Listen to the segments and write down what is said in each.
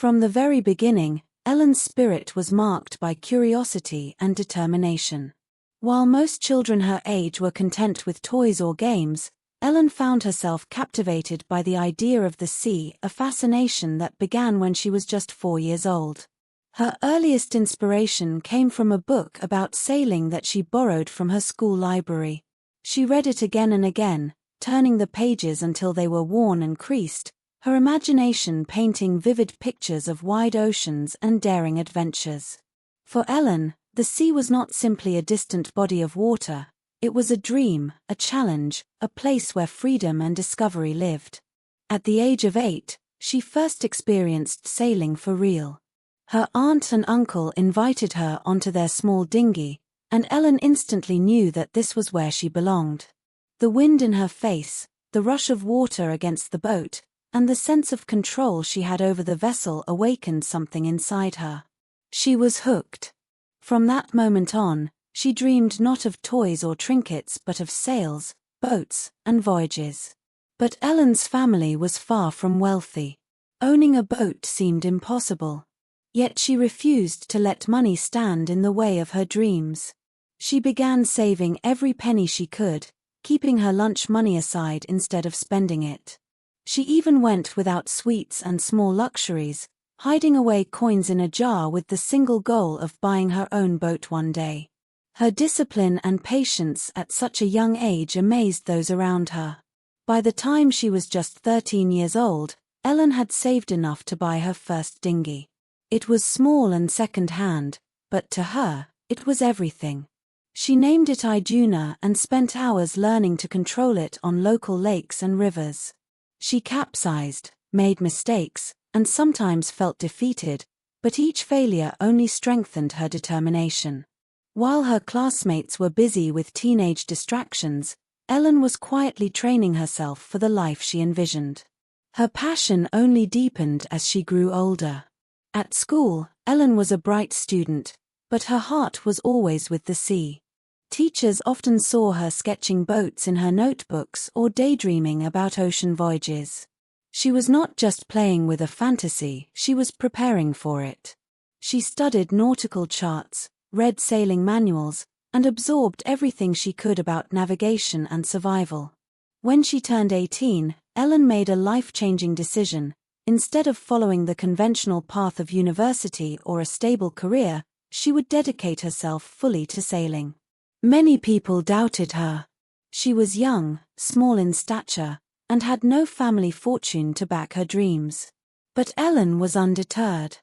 From the very beginning, Ellen's spirit was marked by curiosity and determination. While most children her age were content with toys or games, Ellen found herself captivated by the idea of the sea, a fascination that began when she was just 4 years old. Her earliest inspiration came from a book about sailing that she borrowed from her school library. She read it again and again, turning the pages until they were worn and creased, her imagination painting vivid pictures of wide oceans and daring adventures. For Ellen, the sea was not simply a distant body of water, it was a dream, a challenge, a place where freedom and discovery lived. At the age of 8, she first experienced sailing for real. Her aunt and uncle invited her onto their small dinghy, and Ellen instantly knew that this was where she belonged. The wind in her face, the rush of water against the boat, and the sense of control she had over the vessel awakened something inside her. She was hooked. From that moment on, she dreamed not of toys or trinkets but of sails, boats, and voyages. But Ellen's family was far from wealthy. Owning a boat seemed impossible. Yet she refused to let money stand in the way of her dreams. She began saving every penny she could, keeping her lunch money aside instead of spending it. She even went without sweets and small luxuries, hiding away coins in a jar with the single goal of buying her own boat one day. Her discipline and patience at such a young age amazed those around her. By the time she was just 13 years old, Ellen had saved enough to buy her first dinghy. It was small and second-hand, but to her, it was everything. She named it Iduna and spent hours learning to control it on local lakes and rivers. She capsized, made mistakes, and sometimes felt defeated, but each failure only strengthened her determination. While her classmates were busy with teenage distractions, Ellen was quietly training herself for the life she envisioned. Her passion only deepened as she grew older. At school, Ellen was a bright student, but her heart was always with the sea. Teachers often saw her sketching boats in her notebooks or daydreaming about ocean voyages. She was not just playing with a fantasy, she was preparing for it. She studied nautical charts, read sailing manuals, and absorbed everything she could about navigation and survival. When she turned 18, Ellen made a life-changing decision. Instead of following the conventional path of university or a stable career, she would dedicate herself fully to sailing. Many people doubted her. She was young, small in stature, and had no family fortune to back her dreams. But Ellen was undeterred.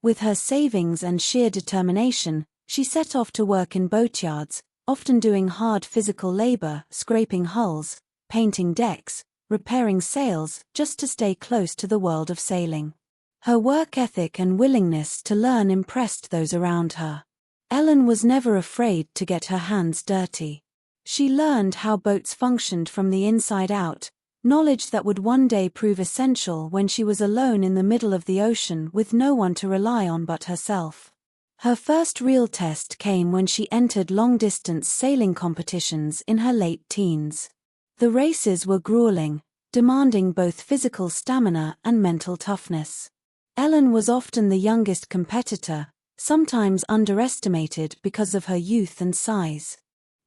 With her savings and sheer determination, she set off to work in boatyards, often doing hard physical labor, scraping hulls, painting decks, repairing sails, just to stay close to the world of sailing. Her work ethic and willingness to learn impressed those around her. Ellen was never afraid to get her hands dirty. She learned how boats functioned from the inside out, knowledge that would one day prove essential when she was alone in the middle of the ocean with no one to rely on but herself. Her first real test came when she entered long-distance sailing competitions in her late teens. The races were grueling, demanding both physical stamina and mental toughness. Ellen was often the youngest competitor, sometimes underestimated because of her youth and size.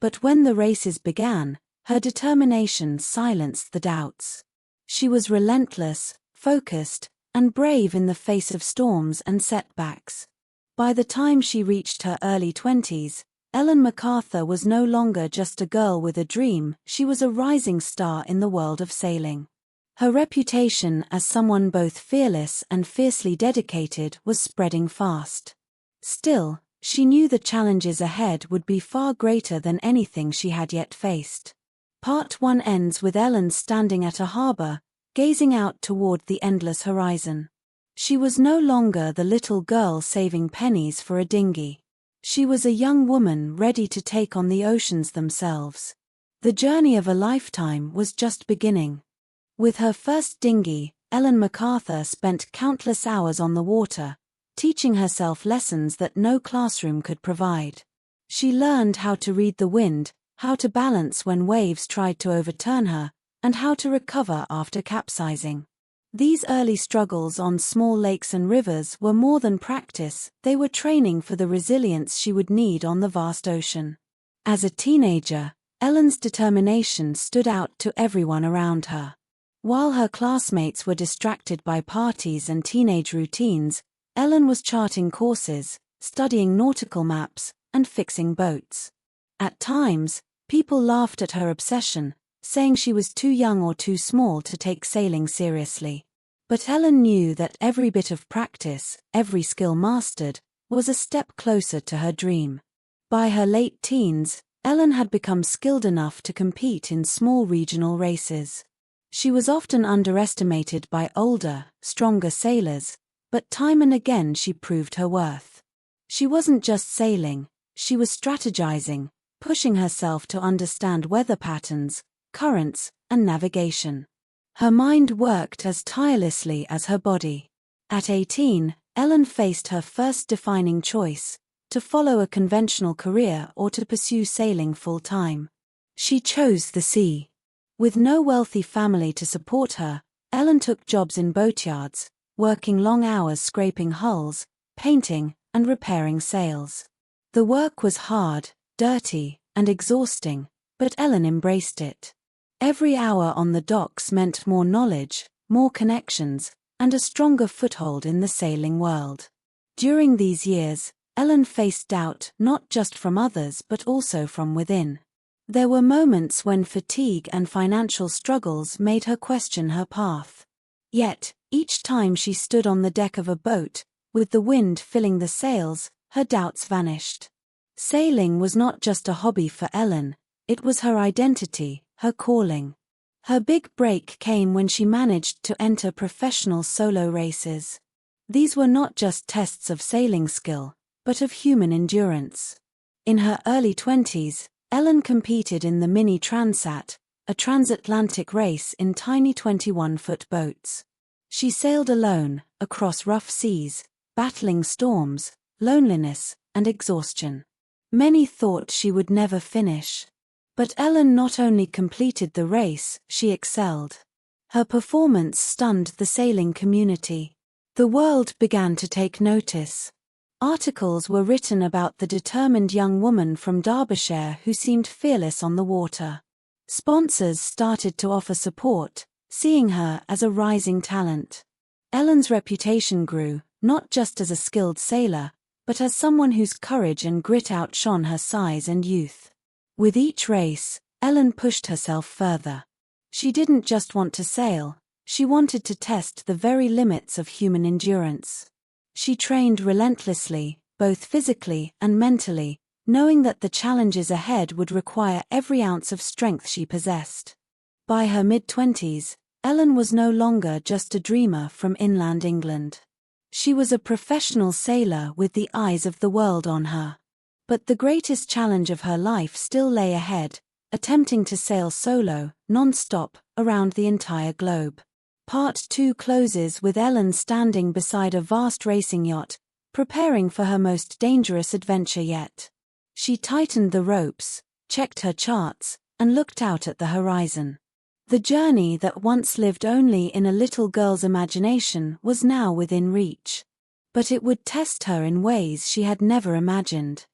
But when the races began, her determination silenced the doubts. She was relentless, focused, and brave in the face of storms and setbacks. By the time she reached her early 20s, Ellen MacArthur was no longer just a girl with a dream, she was a rising star in the world of sailing. Her reputation as someone both fearless and fiercely dedicated was spreading fast. Still, she knew the challenges ahead would be far greater than anything she had yet faced. Part 1 ends with Ellen standing at a harbor, gazing out toward the endless horizon. She was no longer the little girl saving pennies for a dinghy. She was a young woman ready to take on the oceans themselves. The journey of a lifetime was just beginning. With her first dinghy, Ellen MacArthur spent countless hours on the water, teaching herself lessons that no classroom could provide. She learned how to read the wind, how to balance when waves tried to overturn her, and how to recover after capsizing. These early struggles on small lakes and rivers were more than practice, they were training for the resilience she would need on the vast ocean. As a teenager, Ellen's determination stood out to everyone around her. While her classmates were distracted by parties and teenage routines, Ellen was charting courses, studying nautical maps, and fixing boats. At times, people laughed at her obsession, saying she was too young or too small to take sailing seriously. But Ellen knew that every bit of practice, every skill mastered, was a step closer to her dream. By her late teens, Ellen had become skilled enough to compete in small regional races. She was often underestimated by older, stronger sailors, but time and again she proved her worth. She wasn't just sailing, she was strategizing, pushing herself to understand weather patterns, currents, and navigation. Her mind worked as tirelessly as her body. At 18, Ellen faced her first defining choice: to follow a conventional career or to pursue sailing full-time. She chose the sea. With no wealthy family to support her, Ellen took jobs in boatyards, working long hours scraping hulls, painting, and repairing sails. The work was hard, dirty, and exhausting, but Ellen embraced it. Every hour on the docks meant more knowledge, more connections, and a stronger foothold in the sailing world. During these years, Ellen faced doubt not just from others but also from within. There were moments when fatigue and financial struggles made her question her path. Yet, each time she stood on the deck of a boat, with the wind filling the sails, her doubts vanished. Sailing was not just a hobby for Ellen, it was her identity, her calling. Her big break came when she managed to enter professional solo races. These were not just tests of sailing skill, but of human endurance. In her early 20s, Ellen competed in the Mini Transat, a transatlantic race in tiny 21-foot boats. She sailed alone, across rough seas, battling storms, loneliness, and exhaustion. Many thought she would never finish. But Ellen not only completed the race, she excelled. Her performance stunned the sailing community. The world began to take notice. Articles were written about the determined young woman from Derbyshire who seemed fearless on the water. Sponsors started to offer support, seeing her as a rising talent. Ellen's reputation grew, not just as a skilled sailor, but as someone whose courage and grit outshone her size and youth. With each race, Ellen pushed herself further. She didn't just want to sail, she wanted to test the very limits of human endurance. She trained relentlessly, both physically and mentally, knowing that the challenges ahead would require every ounce of strength she possessed. By her mid-20s, Ellen was no longer just a dreamer from inland England. She was a professional sailor with the eyes of the world on her. But the greatest challenge of her life still lay ahead, attempting to sail solo, non-stop, around the entire globe. Part 2 closes with Ellen standing beside a vast racing yacht, preparing for her most dangerous adventure yet. She tightened the ropes, checked her charts, and looked out at the horizon. The journey that once lived only in a little girl's imagination was now within reach. But it would test her in ways she had never imagined.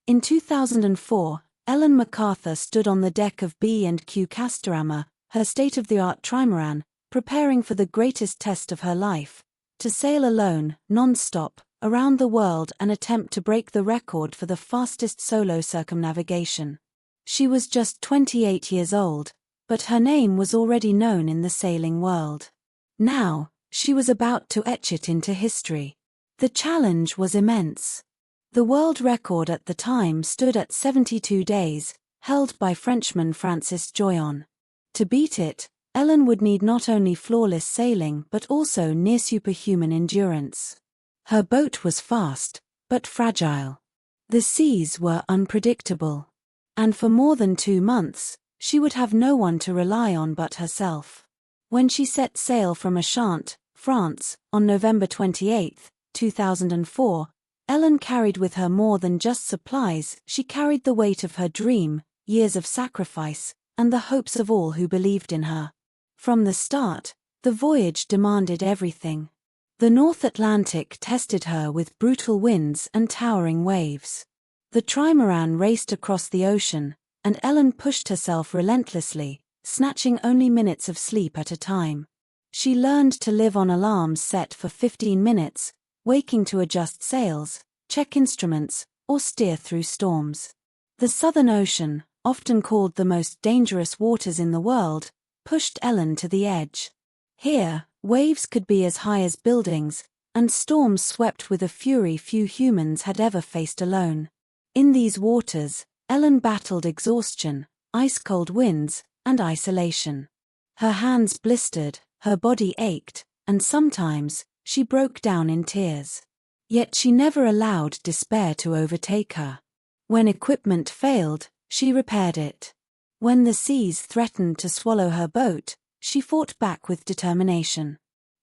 In 2004, Ellen MacArthur stood on the deck of B&Q Castorama, her state-of-the-art trimaran, preparing for the greatest test of her life, to sail alone, non-stop, around the world and attempt to break the record for the fastest solo circumnavigation. She was just 28 years old, but her name was already known in the sailing world. Now, she was about to etch it into history. The challenge was immense. The world record at the time stood at 72 days, held by Frenchman Francis Joyon. To beat it, Ellen would need not only flawless sailing but also near-superhuman endurance. Her boat was fast, but fragile. The seas were unpredictable. And for more than 2 months, she would have no one to rely on but herself. When she set sail from Ushant, France, on November 28, 2004, Ellen carried with her more than just supplies, she carried the weight of her dream, years of sacrifice, and the hopes of all who believed in her. From the start, The voyage demanded everything. The North Atlantic tested her with brutal winds and towering waves. The trimaran raced across the ocean, and Ellen pushed herself relentlessly, snatching only minutes of sleep at a time. She learned to live on alarms set for 15 minutes, waking to adjust sails, check instruments, or steer through storms. The Southern Ocean, often called the most dangerous waters in the world, pushed Ellen to the edge. Here, waves could be as high as buildings, and storms swept with a fury few humans had ever faced alone. In these waters, Ellen battled exhaustion, ice-cold winds, and isolation. Her hands blistered, her body ached, and sometimes, she broke down in tears. Yet she never allowed despair to overtake her. When equipment failed, she repaired it. When the seas threatened to swallow her boat, she fought back with determination.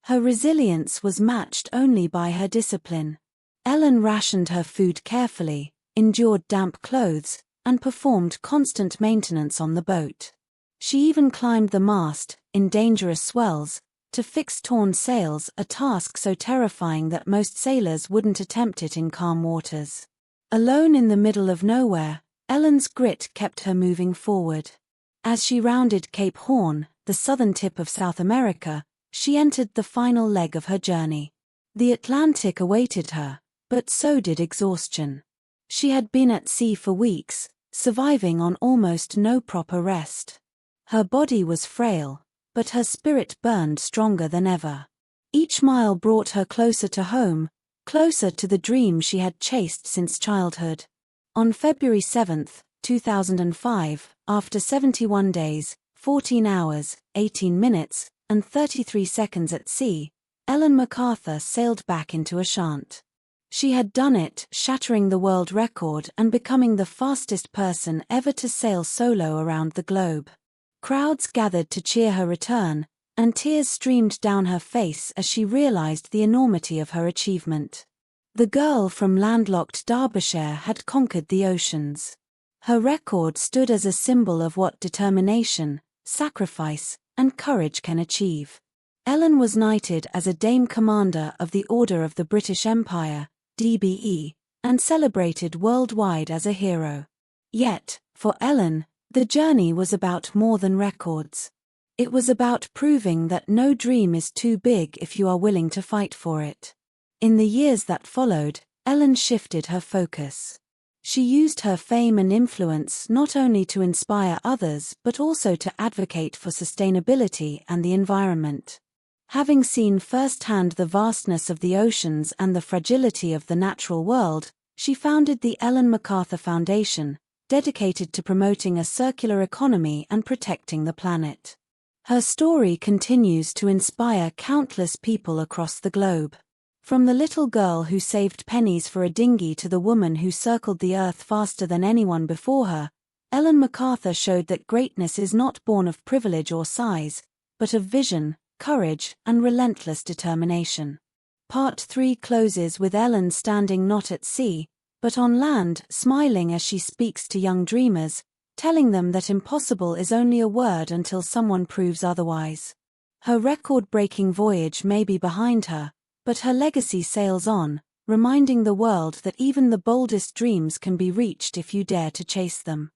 Her resilience was matched only by her discipline. Ellen rationed her food carefully, endured damp clothes, and performed constant maintenance on the boat. She even climbed the mast, in dangerous swells, to fix torn sails, a task so terrifying that most sailors wouldn't attempt it in calm waters. Alone in the middle of nowhere, Ellen's grit kept her moving forward. As she rounded Cape Horn, the southern tip of South America, she entered the final leg of her journey. The Atlantic awaited her, but so did exhaustion. She had been at sea for weeks, surviving on almost no proper rest. Her body was frail, but her spirit burned stronger than ever. Each mile brought her closer to home, closer to the dream she had chased since childhood. On February 7, 2005, after 71 days, 14 hours, 18 minutes, and 33 seconds at sea, Ellen MacArthur sailed back into Ushant. She had done it, shattering the world record and becoming the fastest person ever to sail solo around the globe. Crowds gathered to cheer her return, and tears streamed down her face as she realized the enormity of her achievement. The girl from landlocked Derbyshire had conquered the oceans. Her record stood as a symbol of what determination, sacrifice, and courage can achieve. Ellen was knighted as a Dame Commander of the Order of the British Empire, DBE, and celebrated worldwide as a hero. Yet, for Ellen, the journey was about more than records. It was about proving that no dream is too big if you are willing to fight for it. In the years that followed, Ellen shifted her focus. She used her fame and influence not only to inspire others but also to advocate for sustainability and the environment. Having seen firsthand the vastness of the oceans and the fragility of the natural world, she founded the Ellen MacArthur Foundation, dedicated to promoting a circular economy and protecting the planet. Her story continues to inspire countless people across the globe. From the little girl who saved pennies for a dinghy to the woman who circled the earth faster than anyone before her, Ellen MacArthur showed that greatness is not born of privilege or size, but of vision, courage, and relentless determination. Part 3 closes with Ellen standing not at sea, but on land, smiling as she speaks to young dreamers, telling them that impossible is only a word until someone proves otherwise. Her record-breaking voyage may be behind her, but her legacy sails on, reminding the world that even the boldest dreams can be reached if you dare to chase them.